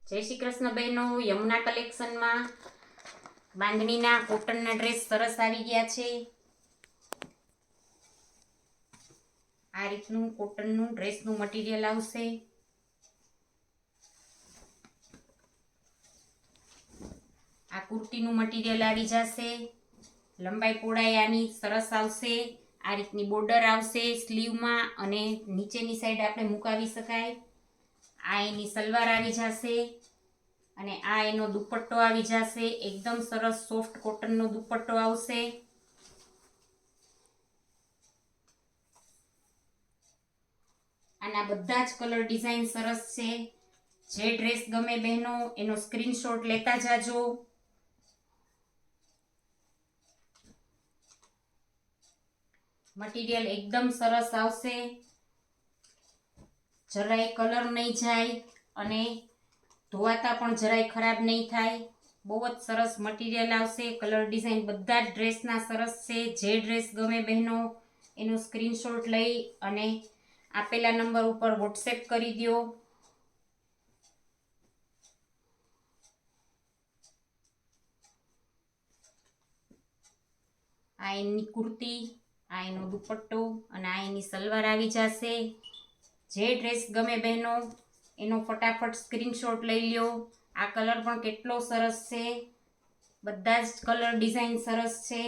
જય શ્રી કૃષ્ણ બહેનો, યમુના કલેક્શનમાં બાંધણીના કોટનના ડ્રેસ સરસ આવી ગયા છે। આ રીતનું કોટનનું ડ્રેસનું મટીરિયલ આવશે। આ કુર્તીનું મટીરિયલ આવી જશે। લંબાઈ પહોળાઈ આની સરસ આવશે। આ રીતની બોર્ડર આવશે સ્લીવમાં અને નીચેની સાઈડ આપણે મુકાવી શકાય। આ એની સલવાર આવી જશે અને આ એનો દુપટ્ટો આવી જશે। એકદમ સરસ સોફ્ટ કોટનનો દુપટ્ટો આવશે। આના બધા જ કલર ડિઝાઇન સરસ છે। જે ડ્રેસ ગમે બહેનો એનો સ્ક્રીનશોટ લેતા જાજો। મટીરિયલ એકદમ સરસ આવશે, જરાય કલર નહીં જાય અને ધોવાતા પણ જરાય ખરાબ નહીં થાય। બહુ જ સરસ મટીરિયલ આવશે। કલર ડિઝાઇન બધા જ ડ્રેસના સરસ છે। જે ડ્રેસ ગમે બહેનો એનો સ્ક્રીનશોટ લઈ અને આપેલા નંબર ઉપર વોટ્સએપ કરી દો। આ એની કુર્તી, આ એનો દુપટ્ટો અને આ એની સલવાર આવી જશે। જે ડ્રેસ ગમે બહેનો એનો ફટાફટ સ્ક્રીનશોટ લઈ લ્યો। આ કલર પણ કેટલો સરસ છે, બધા જ કલર ડિઝાઇન સરસ છે।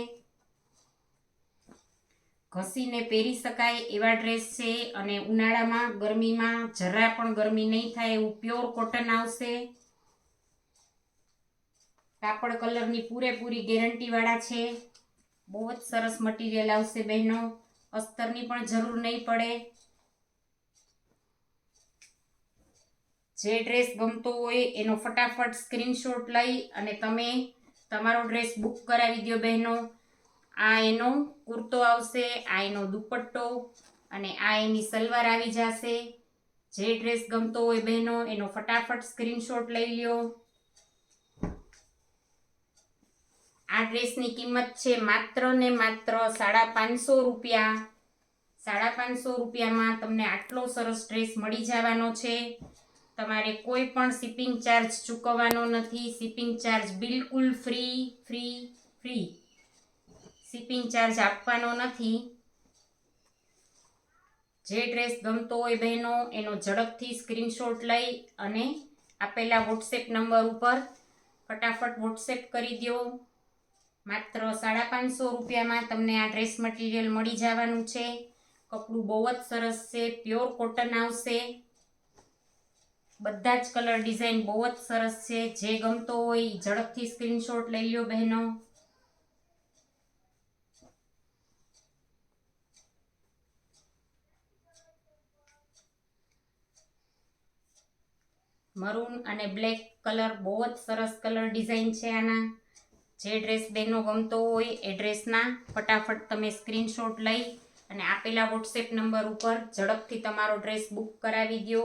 ઘસીને પહેરી શકાય એવા ડ્રેસ છે અને ઉનાળામાં ગરમીમાં જરા પણ ગરમી નહીં થાય એવું પ્યોર કોટન આવશે। કાપડ કલરની પૂરેપૂરી ગેરંટી વાળા છે। બહુ જ સરસ મટીરિયલ આવશે બહેનો, અસ્તરની પણ જરૂર નહીં પડે। જે ડ્રેસ ગમતો હોય એનો ફટાફટ સ્ક્રીનશોટ લઈ અને તમે તમારો ડ્રેસ બુક કરાવી દો બહેનો। આ એનો કુર્તો આવશે, આ એનો દુપટ્ટો અને આ એની સલવાર આવી જશે। જે ડ્રેસ ગમતો હોય બહેનો એનો ફટાફટ સ્ક્રીનશોટ લઈ લ્યો। આ ડ્રેસની કિંમત છે માત્ર ને માત્ર 550 રૂપિયા। 550 રૂપિયામાં તમને આટલો સરસ ડ્રેસ મળી જવાનો છે। તમારે કોઈ પણ શિપિંગ ચાર્જ ચૂકવવાનો નથી। શિપિંગ ચાર્જ બિલકુલ ફ્રી શિપિંગ ચાર્જ આપવાનો નથી। જે ડ્રેસ ગમતો હોય બહેનો એનો ઝડપથી સ્ક્રીનશોટ લઈ અને આપેલા વોટ્સએપ નંબર ઉપર ફટાફટ વોટ્સએપ કરી દો। માત્ર 550 રૂપિયામાં તમને આ ડ્રેસ મટીરિયલ મળી જવાનું છે। કપડું બહુ જ સરસ છે, પ્યોર કોટન આવશે। બધા જ કલર ડિઝાઇન બહુ જ સરસ છે। જે ગમતો હોય ઝડપથી સ્ક્રીનશોટ લઈ લો બહેનો। મરૂન અને બ્લેક કલર બહુ જ સરસ કલર ડિઝાઇન છે આના। જે ડ્રેસ બહેનો ગમતો હોય એ ડ્રેસના ફટાફટ તમે સ્ક્રીનશોટ લઈ અને આપેલા વોટ્સએપ નંબર ઉપર ઝડપથી તમારો ડ્રેસ બુક કરાવી દો।